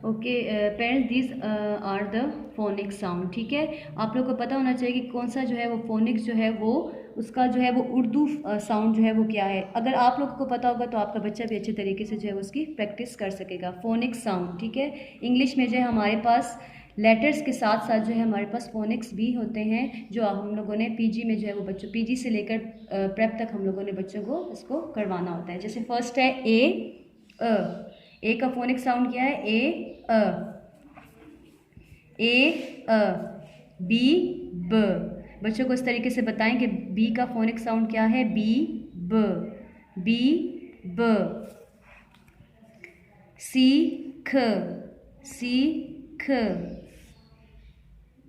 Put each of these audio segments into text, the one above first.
Okay parents, this are the phonic sound. ठीक है, आप लोग को पता होना चाहिए कि कौन सा जो है वो फोनिक्स जो है वो उसका जो है वो उर्दू साउंड जो है वो क्या है। अगर आप लोगों को पता होगा तो आपका बच्चा भी अच्छे तरीके से जो है उसकी प्रैक्टिस कर सकेगा। फोनिक साउंड, ठीक है। इंग्लिश में जो है हमारे पास लेटर्स के साथ साथ जो है हमारे पास फोनिक्स भी होते हैं, जो हम लोगों ने पीजी में जो है वो बच्चों, पीजी से लेकर प्रेप तक हम लोगों ने बच्चों को इसको करवाना होता है। जैसे फर्स्ट है ए का फोनिक साउंड क्या है? ए बी ब। बच्चों को इस तरीके से बताएं कि बी का फोनिक साउंड क्या है? बी ब। सी ख।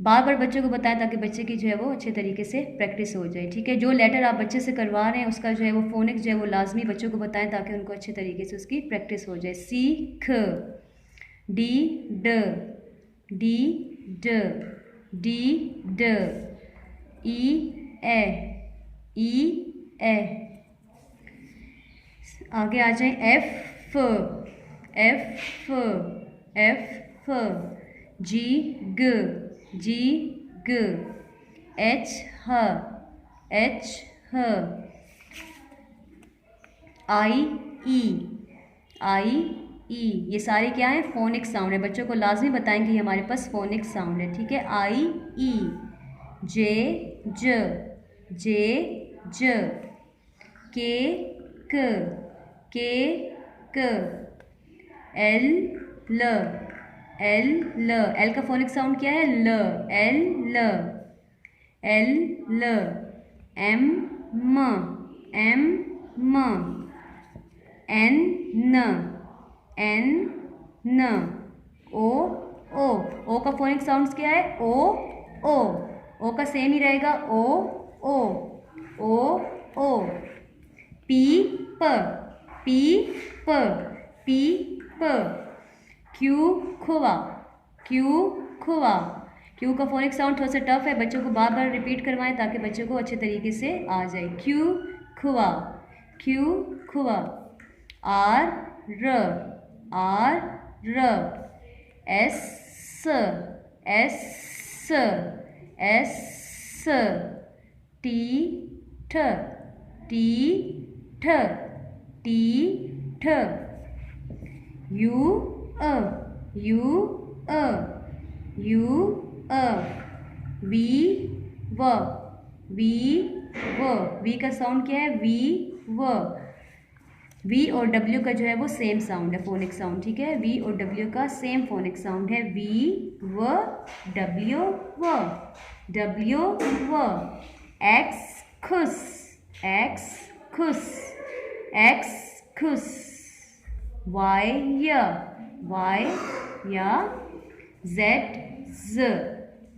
बार बार बच्चों को बताएं ताकि बच्चे की जो है वो अच्छे तरीके से प्रैक्टिस हो जाए। ठीक है, जो लेटर आप बच्चे से करवा रहे हैं उसका जो है वो फोनिक्स जो है वो लाजमी बच्चों को बताएं ताकि उनको अच्छे तरीके से उसकी प्रैक्टिस हो जाए। सी ख, डी ड, ई ए। आगे आ जाए एफ जी ग, एच आई ई। ये सारे क्या है? फोनिक साउंड है। बच्चों को लाजमी बताएं कि हमारे पास फोनिक साउंड है। ठीक है, आई ई। जे के क। एल का फोनिक साउंड क्या है? एल। M N. ओ का फोनिक साउंड क्या है? ओ का सेम ही रहेगा। ओ। पीप। क्यू का फोनिक साउंड थोड़ा सा टफ है, बच्चों को बार बार रिपीट करवाएं ताकि बच्चों को अच्छे तरीके से आ जाए। Q R S T U V का साउंड क्या है? वी और डब्ल्यू का जो है वो सेम साउंड है, फोनिक साउंड। ठीक है, वी और डब्ल्यू का सेम फोनिक साउंड है। डब्ल्यू एक्स खुस। वाई या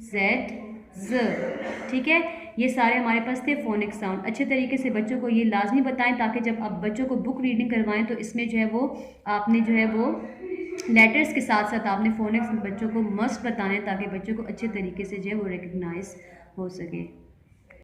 जेड। ठीक है, ये सारे हमारे पास थे फोनिक साउंड। अच्छे तरीके से बच्चों को ये लाजमी बताएं ताकि जब आप बच्चों को बुक रीडिंग करवाएं तो इसमें जो है वो आपने जो है वो लेटर्स के साथ साथ आपने फोनिक्स बच्चों को मस्ट बताने ताकि बच्चों को अच्छे तरीके से जो है वो रिकग्नाइज हो सके।